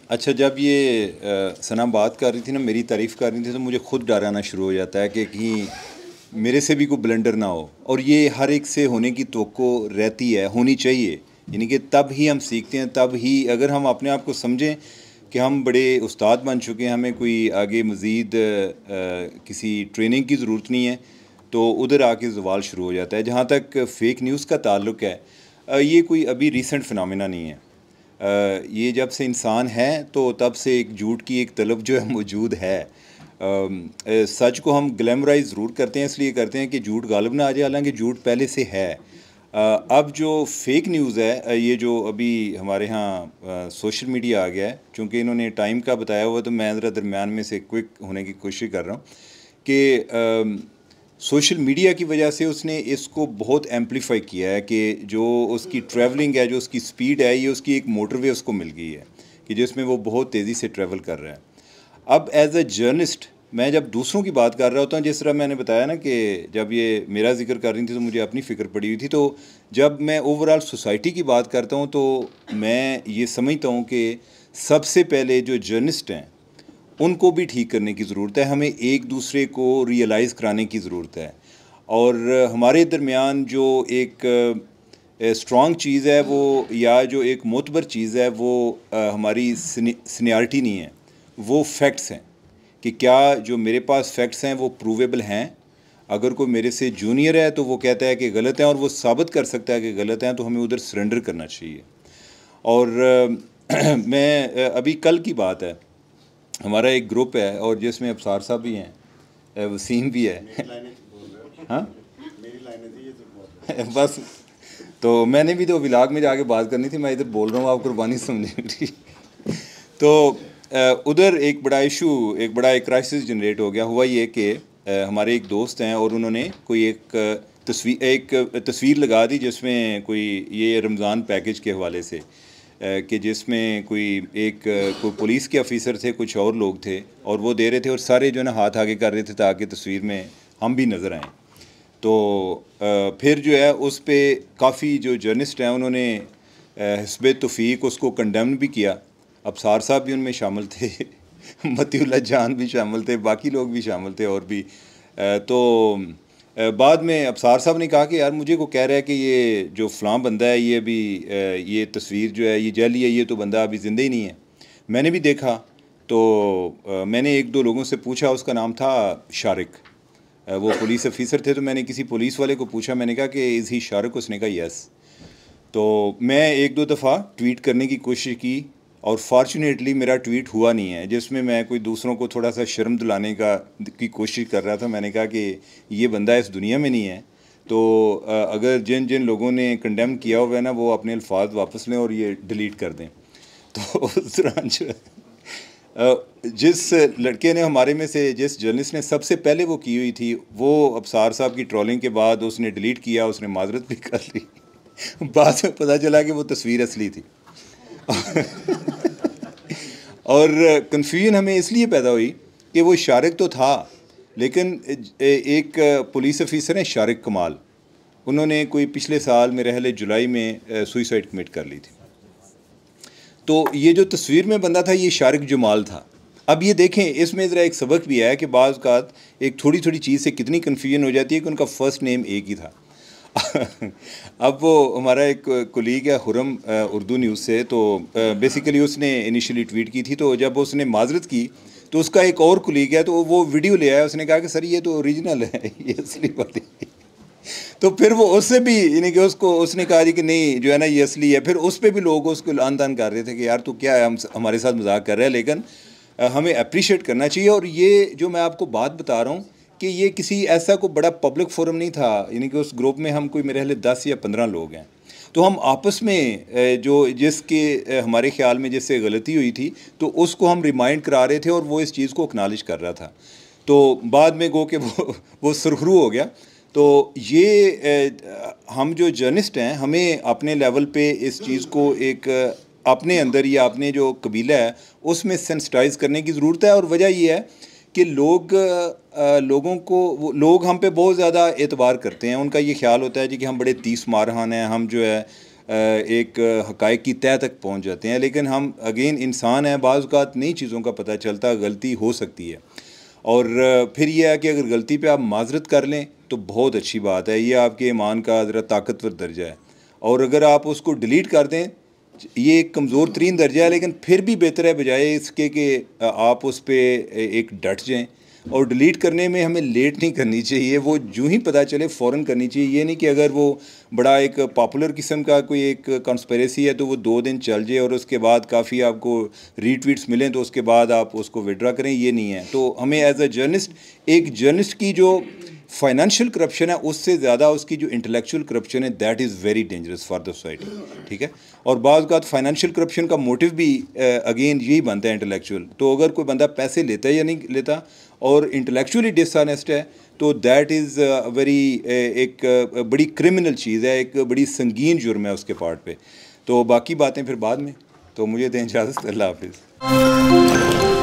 अच्छा, जब ये सना बात कर रही थी ना, मेरी तारीफ़ कर रही थी, तो मुझे खुद डर आना शुरू हो जाता है कि कहीं मेरे से भी कोई ब्लंडर ना हो। और ये हर एक से होने की तवक्को रहती है, होनी चाहिए। यानी कि तब ही हम सीखते हैं, तब ही अगर हम अपने आप को समझें कि हम बड़े उस्ताद बन चुके हैं, हमें कोई आगे मज़ीद किसी ट्रेनिंग की ज़रूरत नहीं है, तो उधर आके ज़वाल शुरू हो जाता है। जहाँ तक फ़ेक न्यूज़ का ताल्लुक़ है, ये कोई अभी रीसेंट फ़िनोमेना नहीं है। ये जब से इंसान है तो तब से एक झूठ की एक तलब जो है मौजूद है। सच को हम ग्लैमराइज ज़रूर करते हैं, इसलिए करते हैं कि झूठ गालिब ना आ जाए, हालांकि झूठ पहले से है। अब जो फेक न्यूज़ है, ये जो अभी हमारे यहाँ सोशल मीडिया आ गया है, चूँकि इन्होंने टाइम का बताया हुआ, तो मैं ज़रा दरमियान में से क्विक होने की कोशिश कर रहा हूँ कि सोशल मीडिया की वजह से उसने इसको बहुत एम्पलीफाई किया है कि जो उसकी ट्रैवलिंग है, जो उसकी स्पीड है, ये उसकी एक मोटरवे उसको मिल गई है कि जिसमें वो बहुत तेज़ी से ट्रैवल कर रहा है। अब एज अ जर्नलिस्ट मैं जब दूसरों की बात कर रहा होता हूँ, जिस तरह मैंने बताया ना कि जब ये मेरा जिक्र कर रही थी तो मुझे अपनी फ़िक्र पड़ी हुई थी, तो जब मैं ओवरऑल सोसाइटी की बात करता हूँ तो मैं ये समझता हूँ कि सबसे पहले जो जर्नलिस्ट हैं उनको भी ठीक करने की ज़रूरत है। हमें एक दूसरे को रियलाइज़ कराने की ज़रूरत है। और हमारे दरमियान जो एक स्ट्रॉन्ग चीज़ है वो, या जो एक मोतबर चीज़ है वो, हमारी सीनियरिटी नहीं है, वो फैक्ट्स हैं कि क्या जो मेरे पास फैक्ट्स हैं वो प्रूवेबल हैं। अगर कोई मेरे से जूनियर है तो वो कहता है कि गलत है और वो साबित कर सकता है कि गलत हैं, तो हमें उधर सरेंडर करना चाहिए। और मैं अभी कल की बात है, हमारा एक ग्रुप है और जिसमें अबसार साहब भी हैं, वसीम भी है। हाँ, बस तो मैंने भी तो विलाग में जाके बात करनी थी, मैं इधर बोल रहा हूँ, आप कुर्बानी समझें। तो उधर एक बड़ा इशू, एक बड़ा एक क्राइसिस जनरेट हो गया। हुआ ये कि हमारे एक दोस्त हैं और उन्होंने कोई एक तस्वीर लगा दी जिसमें कोई ये रमज़ान पैकेज के हवाले से, कि जिसमें कोई पुलिस के ऑफिसर थे, कुछ और लोग थे, और वो दे रहे थे और सारे जो है ना हाथ आगे कर रहे थे ताकि तस्वीर में हम भी नज़र आएँ। तो फिर जो है उस पर काफ़ी जो जर्नलिस्ट हैं उन्होंने हिस्ब तौफीक उसको कंडेम भी किया। अबसार साहब भी उनमें शामिल थे, मतीउल्लाह जान भी शामिल थे, बाकी लोग भी शामिल थे और भी। तो बाद में अबसार साहब ने कहा कि यार मुझे को कह रहा है कि ये जो फ़लाँ बंदा है ये अभी ये तस्वीर जो है ये जाली है, ये तो बंदा अभी ज़िंदा ही नहीं है। मैंने भी देखा तो मैंने एक दो लोगों से पूछा, उसका नाम था शारिक, वो पुलिस ऑफिसर थे। तो मैंने किसी पुलिस वाले को पूछा, मैंने कहा कि इज़ ही शारिक? उसने कहा यस। तो मैं एक दो दफ़ा ट्वीट करने की कोशिश की और फॉर्चुनेटली मेरा ट्वीट हुआ नहीं है, जिसमें मैं कोई दूसरों को थोड़ा सा शर्म दिलाने की कोशिश कर रहा था। मैंने कहा कि ये बंदा इस दुनिया में नहीं है, तो अगर जिन जिन लोगों ने कंडेम किया हुआ है ना, वो अपने अल्फाज वापस लें और ये डिलीट कर दें। तो उस दौरान जो जिस लड़के ने हमारे में से, जिस जर्नलिस्ट ने सबसे पहले वो की हुई थी, वो अबसार साहब की ट्रोलिंग के बाद उसने डिलीट किया, उसने माजरत भी कर ली। बाद में पता चला कि वो तस्वीर असली थी। और कन्फ्यूजन हमें इसलिए पैदा हुई कि वो शारिक तो था, लेकिन एक पुलिस ऑफिसर है शारिक कमाल, उन्होंने कोई पिछले साल मेरे ख्याल जुलाई में सुइसाइड कमिट कर ली थी। तो ये जो तस्वीर में बंदा था ये शारिक जमाल था। अब ये देखें, इसमें ज़रा एक सबक भी है कि बाज़ औक़ात एक थोड़ी थोड़ी चीज़ से कितनी कन्फ्यूजन हो जाती है कि उनका फ़र्स्ट नेम एक ही था। अब वो हमारा एक कोलीग है हुरम, उर्दू न्यूज़ से, तो बेसिकली उसने इनिशियली ट्वीट की थी, तो जब उसने माजरत की तो उसका एक और कोलीग है, तो वो वीडियो ले आया, उसने कहा कि सर ये तो ओरिजिनल है, ये असली बात है। तो फिर वो उससे भी, यानी कि उसको उसने कहा जी कि नहीं जो है ना ये असली है। फिर उस पर भी लोग उसको लान तान कर रहे थे कि यार तू क्या है, हमारे साथ मजाक कर रहा है। लेकिन हमें अप्रिशिएट करना चाहिए। और ये जो मैं आपको बात बता रहा हूँ कि ये किसी ऐसा कोई बड़ा पब्लिक फोरम नहीं था, यानी कि उस ग्रुप में हम कोई मेरे ख्याल 10 या 15 लोग हैं। तो हम आपस में जो जिसके हमारे ख्याल में जिससे गलती हुई थी तो उसको हम रिमाइंड करा रहे थे और वो इस चीज़ को एक्नॉलेज कर रहा था। तो बाद में गो के वो सुरखरू हो गया। तो ये हम जो जर्नलिस्ट हैं हमें अपने लेवल पे इस चीज़ को एक अपने अंदर या अपने जो कबीला है उसमें सेंसिटाइज़ करने की ज़रूरत है। और वजह ये है कि लोग हम पे बहुत ज़्यादा एतबार करते हैं। उनका ये ख्याल होता है जी कि हम बड़े तीस मारहान हैं, हम जो है एक हक़ाइक़ की तह तक पहुँच जाते हैं। लेकिन हम अगेन इंसान हैं, बाज़ औक़ात नई चीज़ों का पता चलता, गलती हो सकती है। और फिर यह है कि अगर गलती पे आप माज़रत कर लें तो बहुत अच्छी बात है, ये आपके ईमान का ज़रा ताकतवर दर्जा है। और अगर आप उसको डिलीट कर दें, ये एक कमज़ोर तरीन दर्जा है, लेकिन फिर भी बेहतर है बजाय इसके कि आप उस पे एक डट जाएँ। और डिलीट करने में हमें लेट नहीं करनी चाहिए, वो यूँ ही पता चले फ़ौरन करनी चाहिए। ये नहीं कि अगर वो बड़ा एक पॉपुलर किस्म का कोई एक कॉन्स्पिरेसी है तो वो 2 दिन चल जाए और उसके बाद काफ़ी आपको रीट्वीट्स मिलें तो उसके बाद आप उसको विड्रा करें, ये नहीं है। तो हमें एज अ जर्नलिस्ट, एक जर्नलिस्ट की जो फाइनेंशियल करप्शन है उससे ज़्यादा उसकी जो इंटेलेक्चुअल करप्शन है, that is very dangerous for the society. ठीक है। और बाज़ औक़ात फाइनेंशियल करप्शन का मोटिव भी अगेन यही बनता है इंटेलेक्चुअल। तो अगर कोई बंदा पैसे लेता है या नहीं लेता और इंटेलेक्चुअली डिसऑनेस्ट है तो दैट इज़ वेरी एक बड़ी क्रिमिनल चीज़ है, एक बड़ी संगीन जुर्म है उसके पार्ट पे। तो बाकी बातें फिर बाद में। तो मुझे दें इजाज़त। अल्लाह हाफ़िज़।